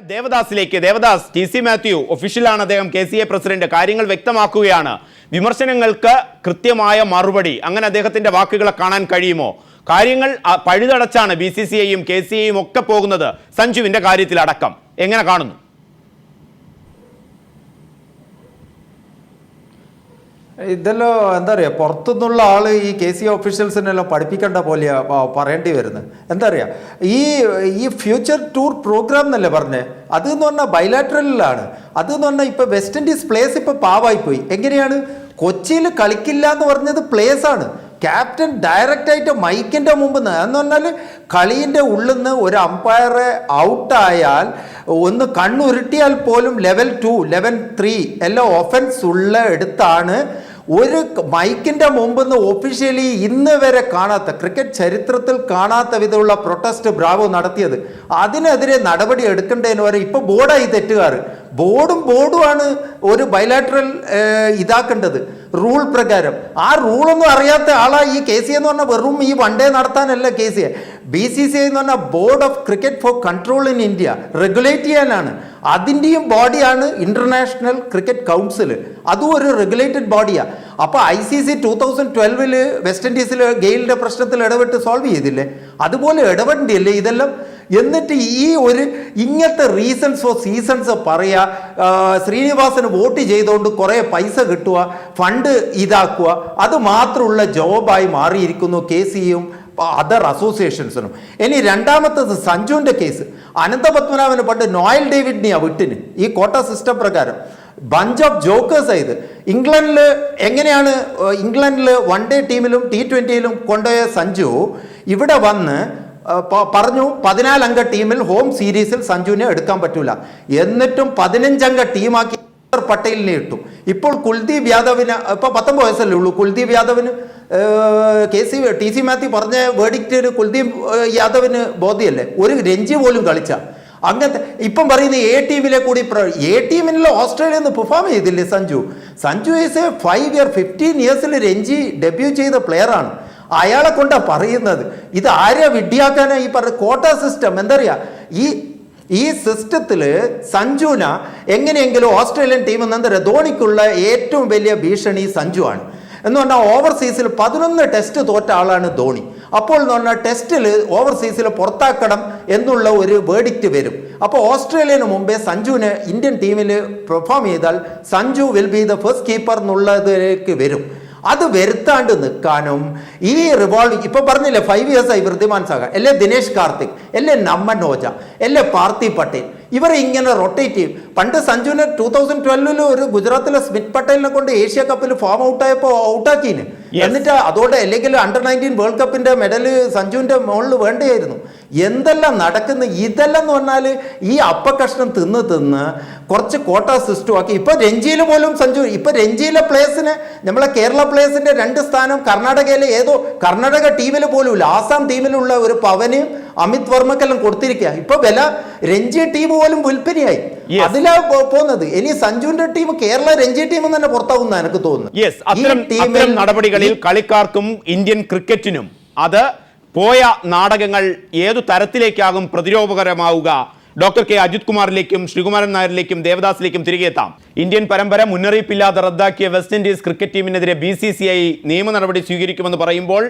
Devdas TC Mathew ഒഫീഷ്യലാണ്, അദ്ദേഹം KCA president, കാര്യങ്ങൾ വ്യക്തമാക്കുകയാണ്. വിമർശനങ്ങൾക്ക് കൃത്യമായ മറുപടി, അങ്ങനെ അദ്ദേഹത്തിന്റെ വാക്കുകളെ കാണാൻ കഴിയുമോ? കാര്യങ്ങൾ പഴുതടച്ചാണ് BCCIയും KCAയും ഒക്കെ പോകുന്നത്, സഞ്ജുവിന്റെ കാര്യത്തിൽ അടക്കം എങ്ങനെ കാണുന്നു? ഇതെല്ലാം എന്താ പറയുക, പുറത്തുനിന്നുള്ള ആള് ഈ KCA ഒഫീഷ്യൽസിനെല്ലാം പഠിപ്പിക്കേണ്ട പോലെ പറയേണ്ടി വരുന്നത്. എന്താ പറയുക, ഈ ഫ്യൂച്ചർ ടൂർ പ്രോഗ്രാം എന്നല്ലേ പറഞ്ഞത്, അതെന്ന് പറഞ്ഞാൽ ബൈലാറ്ററലിലാണ്. അതെന്ന് പറഞ്ഞാൽ ഇപ്പോൾ വെസ്റ്റ് ഇൻഡീസ് പ്ലേസ് ഇപ്പോൾ പാവായിപ്പോയി. എങ്ങനെയാണ് കൊച്ചിയിൽ കളിക്കില്ല എന്ന് പറഞ്ഞത് പ്ലേസാണ്. ക്യാപ്റ്റൻ ഡയറക്റ്റായിട്ട് മൈക്കിൻ്റെ മുമ്പ് എന്ന് പറഞ്ഞാൽ കളീൻ്റെ ഉള്ളിൽ നിന്ന് ഒരു അമ്പയറെ ഔട്ടായാൽ ഒന്ന് കണ്ണുരുട്ടിയാൽ പോലും ലെവൽ 2, ലെവൽ 3 എല്ലാം ഒഫൻസ് ഉള്ള എടുത്താണ് ഒരു മൈക്കിൻ്റെ മുമ്പ് നിന്ന് ഒഫീഷ്യലി ഇന്ന് വരെ കാണാത്ത, ക്രിക്കറ്റ് ചരിത്രത്തിൽ കാണാത്ത വിധമുള്ള പ്രൊട്ടസ്റ്റ് ബ്രാവോ നടത്തിയത്. അതിനെതിരെ നടപടി എടുക്കേണ്ടതിന് വരെ ഇപ്പോൾ ബോർഡായി തെറ്റുകാറ്. ബോർഡുമാണ് ഒരു ബൈലാറ്ററൽ ഇതാക്കേണ്ടത് റൂൾ പ്രകാരം. ആ റൂളൊന്നും അറിയാത്ത ആളാ ഈ KCA എന്ന് പറഞ്ഞാൽ. വെറും ഈ വൺ ഡേ നടത്താനല്ല KCA. BCCI എന്ന് പറഞ്ഞാൽ board of cricket four control in India, regulate ചെയ്യാനാണ്. അതിൻ്റെയും ബോഡിയാണ് ഇന്റർനാഷണൽ ക്രിക്കറ്റ് കൗൺസിൽ, അതും ഒരു റെഗുലേറ്റഡ് ബോഡിയാണ്. അപ്പോൾ ICC 2012 വെസ്റ്റ് ഇൻഡീസിൽ ഗെയിലിൻ്റെ പ്രശ്നത്തിൽ ഇടപെട്ട് സോൾവ് ചെയ്തില്ലേ, അതുപോലെ ഇടപെടേണ്ടിയല്ലേ ഇതെല്ലാം. എന്നിട്ട് ഈ ഒരു ഇങ്ങനത്തെ റീസൺസ് ഫോർ സീസൺസ് പറയുക, ശ്രീനിവാസന് വോട്ട് ചെയ്തുകൊണ്ട് കുറേ പൈസ കിട്ടുക, ഫണ്ട് ഇതാക്കുക, അത് മാത്രമുള്ള ജോബായി മാറിയിരിക്കുന്നു KCAയും അതർ അസോസിയേഷൻസിനും. ഇനി രണ്ടാമത്തത് സഞ്ജുവിൻ്റെ കേസ്. അനന്തപത്മനാഭന് പണ്ട് നോയൽ ഡേവിഡിനെയാണ് വിട്ടിന് ഈ കോട്ട സിസ്റ്റം പ്രകാരം. ബഞ്ച് ഓഫ് ജോക്കേഴ്സ് ആയത്. ഇംഗ്ലണ്ടിൽ എങ്ങനെയാണ് ഇംഗ്ലണ്ടിൽ വൺ ഡേ ടീമിലും T20യിലും കൊണ്ടുപോയ സഞ്ജു ഇവിടെ വന്ന് പറഞ്ഞു 14 അംഗ ടീമിൽ ഹോം സീരീസിൽ സഞ്ജുവിനെ എടുക്കാൻ പറ്റൂല. എന്നിട്ടും 15 അംഗ ടീമാക്കി പട്ടേലിനെ ഇട്ടു. ഇപ്പോൾ കുൽദീപ് യാദവിന് ഇപ്പോൾ 19 വയസ്സല്ലേ ഉള്ളൂ. കുൽദീപ് യാദവിന് TC മാത്യു പറഞ്ഞ വേർഡിക്റ്റിന് കുൽദീപ് യാദവിന് ബോധ്യല്ലേ, ഒരു രഞ്ജി പോലും കളിച്ച. അങ്ങനത്തെ ഇപ്പം പറയുന്ന A ടീമിലെ കൂടി ടീമിനുള്ള ഓസ്ട്രേലിയയിൽ നിന്ന് പെർഫോം ചെയ്തില്ലേ സഞ്ജു ഈസ് എ 5 year 15 yearsൽ രഞ്ജി ഡെബ്യൂ ചെയ്ത പ്ലെയറാണ്. അയാളെ കൊണ്ടാണ് പറയുന്നത്. ഇത് ആരെ വിഡ്ഢിയാക്കാനാ ഈ പറഞ്ഞ കോട്ട സിസ്റ്റം? എന്താ പറയുക, ഈ സിസ്റ്റത്തിൽ സഞ്ജുവിന എങ്ങനെയെങ്കിലും ഓസ്ട്രേലിയൻ ടീം എന്താ പറയുക, ധോണിക്കുള്ള ഏറ്റവും വലിയ ഭീഷണി സഞ്ജു ആണ്. എന്ന് പറഞ്ഞാൽ ഓവർസീസിൽ 11 ടെസ്റ്റ് തോറ്റ ആളാണ് ധോണി. അപ്പോൾ എന്ന് പറഞ്ഞാൽ ടെസ്റ്റിൽ ഓവർസീസിൽ പുറത്താക്കണം എന്നുള്ള ഒരു വേർഡിക്റ്റ് വരും. അപ്പോൾ ഓസ്ട്രേലിയന് മുമ്പേ സഞ്ജുവിന് ഇന്ത്യൻ ടീമിൽ പെർഫോം ചെയ്താൽ Sanju will be the first keeper എന്നുള്ളതിലേക്ക് വരും. അത് വരുത്താണ്ട് നിൽക്കാനും ഈ റിവോൾവിംഗ് ഇപ്പം പറഞ്ഞില്ലേ 5 years ആയി വൃദ്ധിമാൻ സാഗ, അല്ലേ ദിനേശ് കാർത്തിക്, അല്ലേ നമ്മൻ ഓജ, അല്ലേ പാർത്ഥിവ് പട്ടേൽ, ഇവർ ഇങ്ങനെ റൊട്ടേറ്റ് ചെയ്യും. പണ്ട് സഞ്ജുവിനെ 2012 ഒരു ഗുജറാത്തിലെ സ്മിത്ത് പട്ടേലിനെ കൊണ്ട് ഏഷ്യ കപ്പിൽ ഫോം ഔട്ടായപ്പോൾ ഔട്ടാക്കീന്. എന്നിട്ട് അതോടെ അല്ലെങ്കിൽ അണ്ടർ 19 വേൾഡ് കപ്പിന്റെ മെഡല് സഞ്ജുവിന്റെ മുകളിൽ വേണ്ടിയായിരുന്നു. എന്തെല്ലാം നടക്കുന്നു ഇതെല്ലാം എന്ന് പറഞ്ഞാൽ ഈ അപ്പക്കഷ്ണം തിന്ന് കുറച്ച് കോട്ട സിസ്റ്റം ആക്കി. ഇപ്പൊ രഞ്ജിയിൽ പോലും സഞ്ജു, ഇപ്പൊ രഞ്ജിയിലെ പ്ലേയേഴ്സിന് നമ്മളെ കേരള പ്ലേയേഴ്സിന്റെ 2 സ്ഥാനം കർണാടകയിലെ ഏതോ കർണാടക ടീമിൽ പോലും ഇല്ല, ആസാം ടീമിലുള്ള ഒരു പവന് അമിത് വർമ്മക്കെല്ലാം കൊടുത്തിരിക്കുക. ഇപ്പൊ വില രഞ്ജി ടീം പോലും വിൽപ്പനയായി, അതിലാ പോകുന്നത്. ഇനി സഞ്ജുവിന്റെ ടീം കേരള രഞ്ജി ടീം തന്നെ പുറത്താവുന്ന എനിക്ക് തോന്നുന്നു. നടപടികളിൽ കളിക്കാർക്കും ഇന്ത്യൻ ക്രിക്കറ്റിനും അത് പോയ നാടകങ്ങൾ ഏതു തരത്തിലേക്കാകും പ്രതിരോധകരമാവുക? Doctor K. അജിത് കുമാറിലേക്കും ശ്രീകുമാരൻ നായരിലേക്കും ദേവദാസിലേക്കും തിരികെ എത്താം. ഇന്ത്യൻ പരമ്പര മുന്നറിയിപ്പില്ലാതെ റദ്ദാക്കിയ വെസ്റ്റ് ഇൻഡീസ് ക്രിക്കറ്റ് ടീമിനെതിരെ BCCI നിയമ നടപടി സ്വീകരിക്കുമെന്ന് പറയുമ്പോൾ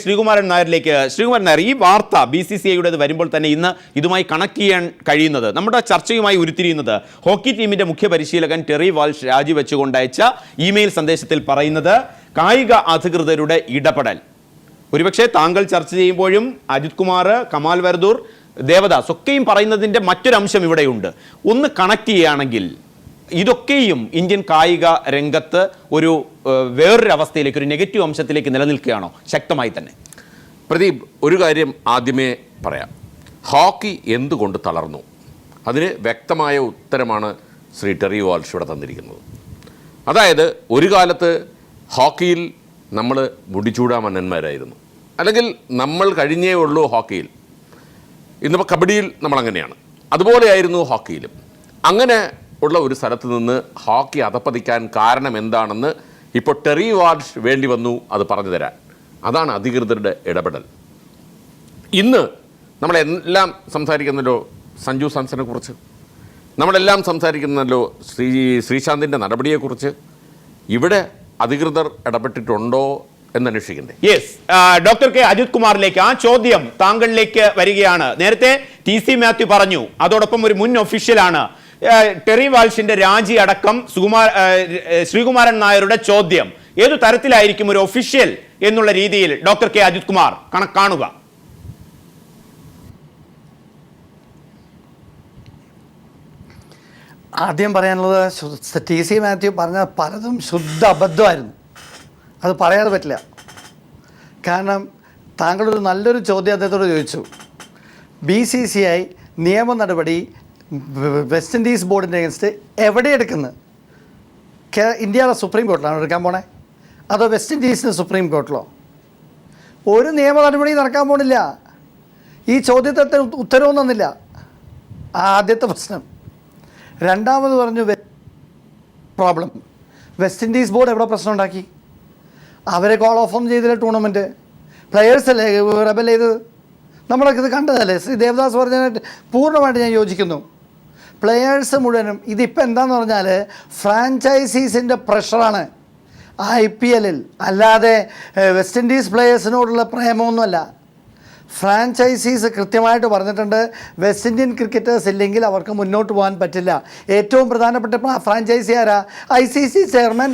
ശ്രീകുമാരൻ നായരിലേക്ക്. ശ്രീകുമാരൻ നായർ, ഈ വാർത്ത BCCIയുടേത് വരുമ്പോൾ തന്നെ ഇന്ന് ഇതുമായി കണക്ട് ചെയ്യാൻ കഴിയുന്നത്, നമ്മുടെ ചർച്ചയുമായി ഉരുത്തിരിയുന്നത്, ഹോക്കി ടീമിന്റെ മുഖ്യ പരിശീലകൻ ടെറി വാൾഷ് രാജിവെച്ചുകൊണ്ടയച്ച ഇമെയിൽ സന്ദേശത്തിൽ പറയുന്നത് കായിക അധികൃതരുടെ ഇടപെടൽ. ഒരുപക്ഷെ താങ്കൾ ചർച്ച ചെയ്യുമ്പോഴും അജിത് കുമാർ, കമാൽ വരദൂർ, ദേവദാസ് ഒക്കെയും പറയുന്നതിൻ്റെ മറ്റൊരംശം ഇവിടെയുണ്ട്. ഒന്ന് കണക്ട് ചെയ്യുകയാണെങ്കിൽ ഇതൊക്കെയും ഇന്ത്യൻ കായിക രംഗത്ത് ഒരു വേറൊരു അവസ്ഥയിലേക്ക്, ഒരു നെഗറ്റീവ് അംശത്തിലേക്ക് നിലനിൽക്കുകയാണോ ശക്തമായി തന്നെ? പ്രദീപ്, ഒരു കാര്യം ആദ്യമേ പറയാം. ഹോക്കി എന്തുകൊണ്ട് തളർന്നു? അതിന് വ്യക്തമായ ഉത്തരമാണ് ശ്രീ ടെറി വാൾഷ് ഇവിടെ തന്നിരിക്കുന്നത്. അതായത് ഒരു കാലത്ത് ഹോക്കിയിൽ നമ്മൾ മുടിച്ചൂടാമന്നന്മാരായിരുന്നു, അല്ലെങ്കിൽ നമ്മൾ കഴിഞ്ഞേ ഉള്ളൂ ഹോക്കിയിൽ. ഇന്നിപ്പോൾ കബഡിയിൽ നമ്മളങ്ങനെയാണ്, അതുപോലെയായിരുന്നു ഹോക്കിയിലും. അങ്ങനെ ഉള്ള ഒരു സ്ഥലത്ത് നിന്ന് ഹോക്കി അധപ്പതിക്കാൻ കാരണം എന്താണെന്ന് ഇപ്പോൾ ടെറി വാൾഷ് വേണ്ടി വന്നു അത് പറഞ്ഞു തരാൻ. അതാണ് അധികൃതരുടെ ഇടപെടൽ. ഇന്ന് നമ്മളെല്ലാം സംസാരിക്കുന്നല്ലോ സഞ്ജു സാംസനെ കുറിച്ച്. നമ്മളെല്ലാം സംസാരിക്കുന്നല്ലോ ശ്രീശാന്തിൻ്റെ നടപടിയെക്കുറിച്ച്. ഇവിടെ അധികൃതർ ഇടപെട്ടിട്ടുണ്ടോ എന്നന്വേഷിക്കണ്ടേ? യെസ്, ഡോക്ടർ കെ അജിത് കുമാറിലേക്ക് ആ ചോദ്യം താങ്കളിലേക്ക് വരികയാണ്. നേരത്തെ TC മാത്യു പറഞ്ഞു, അതോടൊപ്പം ഒരു മുൻ ഒഫീഷ്യലാണ്. ടെറി വാൽഷിന്റെ രാജി അടക്കം ശ്രീകുമാരൻ നായരുടെ ചോദ്യം ഏതു തരത്തിലായിരിക്കും ഒരു ഒഫീഷ്യൽ എന്നുള്ള രീതിയിൽ ഡോക്ടർ കെ അജിത് കുമാർ കാണുക? ആദ്യം പറയാനുള്ളത് TC മാത്യു പറഞ്ഞ പലതും ശുദ്ധ അബദ്ധമായിരുന്നു. അത് പറയാതെ പറ്റില്ല. കാരണം താങ്കളൊരു നല്ലൊരു ചോദ്യം അദ്ദേഹത്തോട് ചോദിച്ചു. BCCI നിയമ നടപടി വെസ്റ്റ് ഇൻഡീസ് ബോർഡിൻ്റെ അഗൻസ്റ്റ് എവിടെ എടുക്കുന്നത്? ഇന്ത്യയുടെ സുപ്രീം കോർട്ടിലാണ് എടുക്കാൻ പോണേ, അതോ വെസ്റ്റ് ഇൻഡീസിൻ്റെ സുപ്രീം കോർട്ടിലോ? ഒരു നിയമ നടപടി നടക്കാൻ പോണില്ല. ഈ ചോദ്യത്തെ ഉത്തരവും തന്നില്ല. ആദ്യത്തെ പ്രശ്നം. രണ്ടാമത് പറഞ്ഞു പ്രോബ്ലം, വെസ്റ്റ് ഇൻഡീസ് ബോർഡ് എവിടെ പ്രശ്നം ഉണ്ടാക്കി? അവരെ കോൾ ഓഫ് ഒന്നും ചെയ്തില്ല. ടൂർണമെൻറ്റ് പ്ലെയേഴ്സല്ലേ റെബൽ ചെയ്തത്. നമ്മളൊക്കെ ഇത് കണ്ടതല്ലേ? ശ്രീ ദേവദാസ് പറഞ്ഞതിനായിട്ട് പൂർണ്ണമായിട്ട് ഞാൻ യോജിക്കുന്നു. പ്ലെയേഴ്സ് മുഴുവനും ഇതിപ്പോൾ എന്താണെന്ന് പറഞ്ഞാൽ ഫ്രാഞ്ചൈസീസിൻ്റെ പ്രഷറാണ് IPL. അല്ലാതെ വെസ്റ്റ് ഇൻഡീസ് പ്ലെയേഴ്സിനോടുള്ള പ്രേമമൊന്നുമല്ല. ഫ്രാഞ്ചൈസീസ് കൃത്യമായിട്ട് പറഞ്ഞിട്ടുണ്ട്, വെസ്റ്റ് ഇന്ത്യൻ ക്രിക്കറ്റേഴ്സ് ഇല്ലെങ്കിൽ അവർക്ക് മുന്നോട്ട് പോകാൻ പറ്റില്ല. ഏറ്റവും പ്രധാനപ്പെട്ട ഫ്രാഞ്ചൈസി ആരാ? ICC ചെയർമാൻ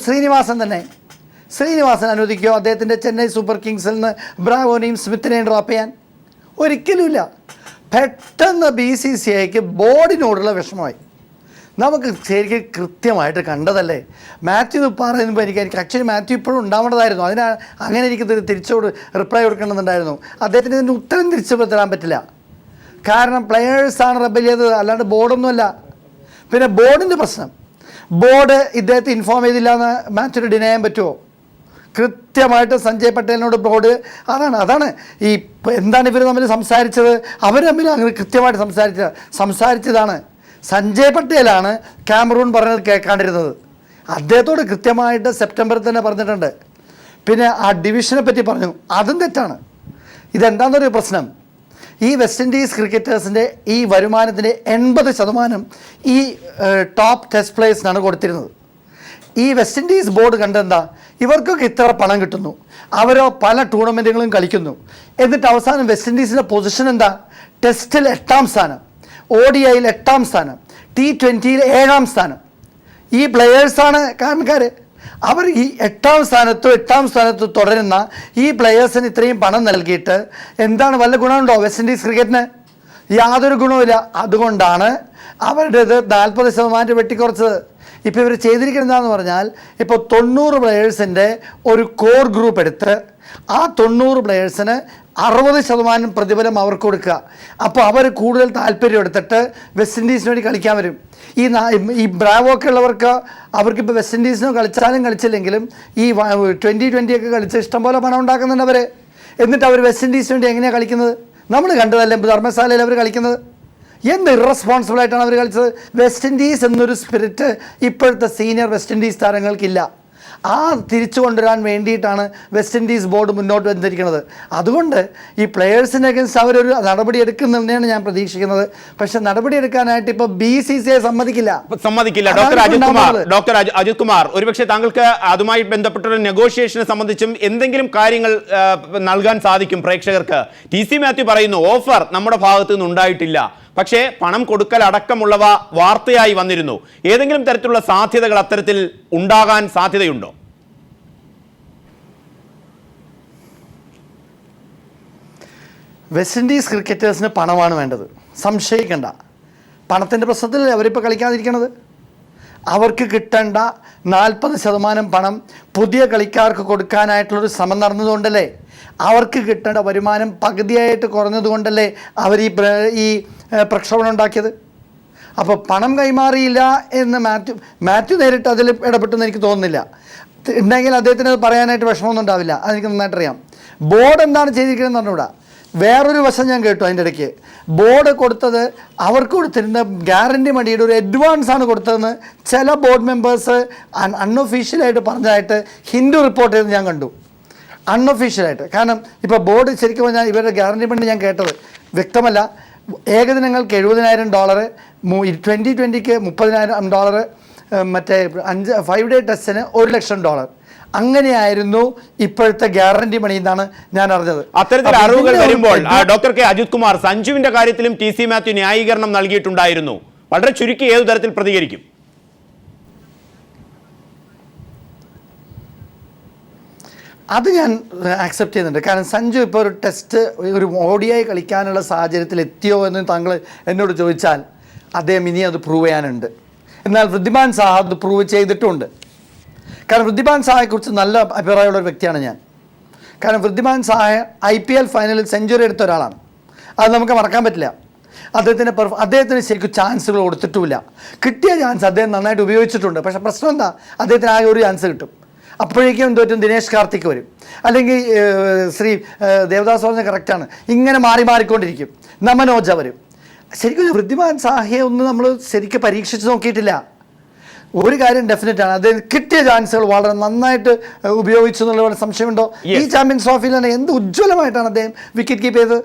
ശ്രീനിവാസൻ തന്നെ. ശ്രീനിവാസൻ അനുവദിക്കുമോ അദ്ദേഹത്തിൻ്റെ ചെന്നൈ സൂപ്പർ കിങ്സിൽ നിന്ന് ബ്രാവോനെയും സ്മിത്തിനെയും ഡ്രോപ്പ് ചെയ്യാൻ? ഒരിക്കലുമില്ല. പെട്ടെന്ന് BCCIക്ക് ബോർഡിനോടുള്ള വിഷമമായി. നമുക്ക് ശരിക്കും കൃത്യമായിട്ട് കണ്ടതല്ലേ? മാത്യു പറയുമ്പോൾ എനിക്ക് ആക്ച്വലി മാത്യു ഇപ്പോഴും ഉണ്ടാവേണ്ടതായിരുന്നു. അങ്ങനെ എനിക്ക് തിരിച്ചോട് റിപ്ലൈ കൊടുക്കണമെന്നുണ്ടായിരുന്നു. അദ്ദേഹത്തിന് ഇതിൻ്റെ ഉത്തരം തിരിച്ചു തരാൻ പറ്റില്ല. കാരണം പ്ലെയേഴ്സാണ് റബ്ബൽ ചെയ്തത്, അല്ലാണ്ട് ബോർഡൊന്നുമല്ല. പിന്നെ ബോർഡിൻ്റെ പ്രശ്നം, ബോർഡ് ഇദ്ദേഹത്തെ ഇൻഫോം ചെയ്തില്ല എന്ന് മാത്യുവിന് ഡിനൈ ചെയ്യാൻ പറ്റുമോ? കൃത്യമായിട്ട് സഞ്ജയ് പട്ടേലിനോട് ബോർഡ് അതാണ് ഈ എന്താണ് ഇവർ തമ്മിൽ സംസാരിച്ചത്? അവർ തമ്മിൽ അങ്ങനെ കൃത്യമായിട്ട് സംസാരിച്ചതാണ്. സഞ്ജയ് പട്ടേലാണ് കാമറൂൺ പറഞ്ഞത് കേൾക്കാണ്ടിരുന്നത്. അദ്ദേഹത്തോട് കൃത്യമായിട്ട് സെപ്റ്റംബറിൽ തന്നെ പറഞ്ഞിട്ടുണ്ട്. പിന്നെ ആ ഡിവിഷനെ പറ്റി പറഞ്ഞു, അതും തെറ്റാണ്. ഇതെന്താണെന്നൊരു പ്രശ്നം, ഈ വെസ്റ്റ് ഇൻഡീസ് ക്രിക്കറ്റേഴ്സിൻ്റെ ഈ വരുമാനത്തിൻ്റെ 80% ഈ ടോപ്പ് ടെസ്റ്റ് പ്ലേയേഴ്സിനാണ് കൊടുത്തിരുന്നത്. ഈ വെസ്റ്റ് ഇൻഡീസ് ബോർഡ് കണ്ടെന്താ, ഇവർക്കൊക്കെ ഇത്ര പണം കിട്ടുന്നു, അവരോ പല ടൂർണമെൻറ്റുകളും കളിക്കുന്നു, എന്നിട്ട് അവസാനം വെസ്റ്റ് ഇൻഡീസിൻ്റെ പൊസിഷൻ എന്താ? ടെസ്റ്റിൽ 8ാം സ്ഥാനം, ODIയിൽ 8ാം സ്ഥാനം, T20യിൽ 7ാം സ്ഥാനം. ഈ പ്ലെയേഴ്സാണ് കാരണക്കാർ. അവർ ഈ 8ാം സ്ഥാനത്ത് തുടരുന്ന ഈ പ്ലെയേഴ്സിന് ഇത്രയും പണം നൽകിയിട്ട് എന്താണ് വല്ല ഗുണമുണ്ടോ വെസ്റ്റ് ഇൻഡീസ് ക്രിക്കറ്റിന്? യാതൊരു ഗുണവുമില്ല. അതുകൊണ്ടാണ് അവരുടേത് 40% വെട്ടിക്കുറച്ചത്. ഇപ്പോൾ ഇവർ ചെയ്തിരിക്കുന്നതെന്ന് പറഞ്ഞാൽ, ഇപ്പോൾ 90 പ്ലെയേഴ്സിൻ്റെ ഒരു കോർ ഗ്രൂപ്പ് എടുത്ത് ആ 90 പ്ലെയേഴ്സിന് 60% പ്രതിഫലം അവർക്ക് കൊടുക്കുക. അപ്പോൾ അവർ കൂടുതൽ താല്പര്യം എടുത്തിട്ട് വെസ്റ്റ് ഇൻഡീസിന് വേണ്ടി കളിക്കാൻ വരും. ഈ ബ്രാവോക്കെ ഉള്ളവർക്ക് അവർക്കിപ്പോൾ വെസ്റ്റ് ഇൻഡീസിന് കളിച്ചില്ലെങ്കിലും ഈ 2020 ഒക്കെ കളിച്ച് ഇഷ്ടംപോലെ പണം ഉണ്ടാക്കുന്നുണ്ട് അവർ. എന്നിട്ട് അവർ വെസ്റ്റ് ഇൻഡീസിന് വേണ്ടി എങ്ങനെയാണ് കളിക്കുന്നത്? നമ്മൾ കണ്ടതല്ലേ ധർമ്മശാലയിൽ അവർ കളിക്കുന്നത്? എന്ത് ഇറസ്പോൺസിബിളായിട്ടാണ് അവർ കളിച്ചത്. വെസ്റ്റ് ഇൻഡീസ് എന്നൊരു സ്പിരിറ്റ് ഇപ്പോഴത്തെ സീനിയർ വെസ്റ്റ് ഇൻഡീസ് താരങ്ങൾക്കില്ല. ആ തിരിച്ചു കൊണ്ടുവരാൻ വേണ്ടിയിട്ടാണ് വെസ്റ്റ് ഇൻഡീസ് ബോർഡ് മുന്നോട്ട് വന്നിരിക്കുന്നത്. അതുകൊണ്ട് ഈ പ്ലെയേഴ്സിന് അഗൻസ്റ്റ് അവരൊരു നടപടി എടുക്കുന്നുണ്ടെന്നാണ് ഞാൻ പ്രതീക്ഷിക്കുന്നത്. പക്ഷെ നടപടി എടുക്കാനായിട്ട് ഇപ്പോൾ BCCI സമ്മതിക്കില്ല. ഡോക്ടർ അജിത് കുമാർ, ഒരുപക്ഷെ താങ്കൾക്ക് അതുമായി ബന്ധപ്പെട്ട നെഗോഷിയേഷനെ സംബന്ധിച്ചും എന്തെങ്കിലും കാര്യങ്ങൾ നൽകാൻ സാധിക്കും പ്രേക്ഷകർക്ക്. TC മാത്യു പറയുന്നു, ഓഫർ നമ്മുടെ ഭാഗത്തു നിന്ന് ഉണ്ടായിട്ടില്ല, പക്ഷേ പണം കൊടുക്കൽ അടക്കമുള്ളവ വാർത്തയായി വന്നിരുന്നു. ഏതെങ്കിലും തരത്തിലുള്ള സാധ്യതകൾ അത്തരത്തിൽ ഉണ്ടാകാൻ സാധ്യതയുണ്ടോ? വെസ്റ്റ് ഇൻഡീസ് ക്രിക്കറ്റേഴ്സിന് പണമാണ് വേണ്ടത്, സംശയിക്കേണ്ട. പണത്തിൻ്റെ പ്രശ്നത്തിൽ അവരിപ്പോൾ കളിക്കാതിരിക്കണത്. അവർക്ക് കിട്ടേണ്ട 40% പണം പുതിയ കളിക്കാർക്ക് കൊടുക്കാനായിട്ടുള്ളൊരു ശ്രമം നടന്നതുകൊണ്ടല്ലേ, അവർക്ക് കിട്ടേണ്ട വരുമാനം പകുതിയായിട്ട് കുറഞ്ഞതുകൊണ്ടല്ലേ അവർ ഈ പ്രക്ഷോഭണം ഉണ്ടാക്കിയത്. അപ്പോൾ പണം കൈമാറിയില്ല എന്ന് മാത്യു നേരിട്ട് അതിൽ ഇടപെട്ടെന്ന് എനിക്ക് തോന്നുന്നില്ല. ഉണ്ടെങ്കിൽ അദ്ദേഹത്തിന് അത് പറയാനായിട്ട് വിഷമമൊന്നും ഉണ്ടാവില്ല, അതെനിക്ക് നന്നായിട്ടറിയാം. ബോർഡ് എന്താണ് ചെയ്തിരിക്കുന്നതെന്ന് പറഞ്ഞുകൂടാ. വേറൊരു വശം ഞാൻ കേട്ടു അതിൻ്റെ ഇടയ്ക്ക്. ബോർഡ് കൊടുത്തത് അവർക്ക് കൊടുത്തിരുന്ന ഗ്യാരണ്ടി മണിയുടെ ഒരു അഡ്വാൻസാണ് കൊടുത്തതെന്ന് ചില ബോർഡ് മെമ്പേഴ്സ് അൺഒഫീഷ്യലായിട്ട് പറഞ്ഞതായിട്ട് ഹിന്ദു റിപ്പോർട്ട് ചെയ്ത് ഞാൻ കണ്ടു. അൺഒഫീഷ്യലായിട്ട്. കാരണം ഇപ്പോൾ ബോർഡ് ശരിക്കും പറഞ്ഞാൽ ഇവരുടെ ഗ്യാരണ്ടി മണി ഞാൻ കേട്ടത് വ്യക്തമല്ല. ഏകദിനങ്ങൾക്ക് $70,000, 2020ക്ക് $30,000, മറ്റേ 5 ഡേ ടെസ്റ്റിന് $1,00,000. അങ്ങനെയായിരുന്നു ഇപ്പോഴത്തെ ഗ്യാരണ്ടി മണി എന്നാണ് ഞാൻ അറിഞ്ഞത്. അത്തരത്തിൽ അറിവുകൾ വരുമ്പോൾ ഡോക്ടർ കെ അജിത് കുമാർ, സഞ്ജുവിന്റെ കാര്യത്തിലും TC മാത്യു ന്യായീകരണം നൽകിയിട്ടുണ്ടായിരുന്നു. വളരെ ചുരുക്കി ഏതു തരത്തിൽ പ്രതികരിക്കും? അത് ഞാൻ ആക്സെപ്റ്റ് ചെയ്യുന്നുണ്ട്. കാരണം സഞ്ജു ഇപ്പോൾ ഒരു ടെസ്റ്റ്, ഒരു ODI കളിക്കാനുള്ള സാഹചര്യത്തിൽ എത്തിയോ എന്ന് താങ്കൾ എന്നോട് ചോദിച്ചാൽ അദ്ദേഹം ഇനി അത് പ്രൂവ് ചെയ്യാനുണ്ട്. എന്നാൽ വൃദ്ധിമാൻ സാഹ അത് പ്രൂവ് ചെയ്തിട്ടുമുണ്ട്. കാരണം വൃദ്ധിമാൻ സാഹയെക്കുറിച്ച് നല്ല അഭിപ്രായമുള്ള ഒരു വ്യക്തിയാണ് ഞാൻ. കാരണം വൃദ്ധിമാൻ സാഹ IPL ഫൈനലിൽ സെഞ്ചുറി എടുത്ത ഒരാളാണ്. അത് നമുക്ക് മറക്കാൻ പറ്റില്ല. അദ്ദേഹത്തിന് ശരിക്കും ചാൻസുകൾ കൊടുത്തിട്ടുമില്ല. കിട്ടിയ ചാൻസ് അദ്ദേഹം നന്നായിട്ട് ഉപയോഗിച്ചിട്ടുണ്ട്. പക്ഷേ പ്രശ്നം എന്താ, അദ്ദേഹത്തിന് ആകെ ഒരു ചാൻസ് കിട്ടും. അപ്പോഴേക്കും എന്തോറ്റും ദിനേശ് കാർത്തിക് വരും, അല്ലെങ്കിൽ ശ്രീ ദേവദാസ് പറഞ്ഞ കറക്റ്റാണ്, ഇങ്ങനെ മാറിക്കൊണ്ടിരിക്കും. മനോജ വരും. ശരിക്കും വൃദ്ധിമാൻ സാഹയെ ഒന്ന് നമ്മൾ ശരിക്കും പരീക്ഷിച്ച് നോക്കിയിട്ടില്ല. ഒരു കാര്യം ഡെഫിനറ്റാണ്, അദ്ദേഹം കിട്ടിയ ചാൻസുകൾ വളരെ നന്നായിട്ട് ഉപയോഗിച്ചു എന്നുള്ള സംശയമുണ്ടോ? ഈ ചാമ്പ്യൻസ് ട്രോഫിയിൽ തന്നെ എന്ത് ഉജ്ജ്വലമായിട്ടാണ് അദ്ദേഹം വിക്കറ്റ് കീപ്പ് ചെയ്തത്.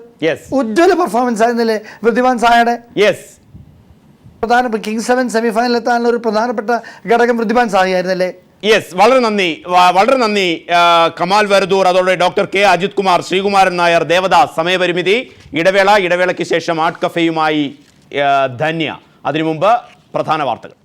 ഉജ്ജ്വല പെർഫോമൻസ് ആയിരുന്നില്ലേ വൃദ്ധിമാൻ സാഹയുടെ? പ്രധാനപ്പെട്ട കിങ്സ് 7 സെമിഫൈനലിൽ എത്താനുള്ള ഒരു പ്രധാനപ്പെട്ട ഘടകം വൃദ്ധിമാൻ സാഹയായിരുന്നല്ലേ? വളരെ നന്ദി കമാൽ വരദൂർ, അതോടെ ഡോക്ടർ കെ അജിത് കുമാർ, ശ്രീകുമാരൻ നായർ, ദേവദാസ്. സമയപരിമിതി, ഇടവേളയ്ക്ക് ശേഷം ആർട്ട് കഫേയുമായി ധന്യ. അതിനു മുമ്പ് പ്രധാന വാർത്തകൾ.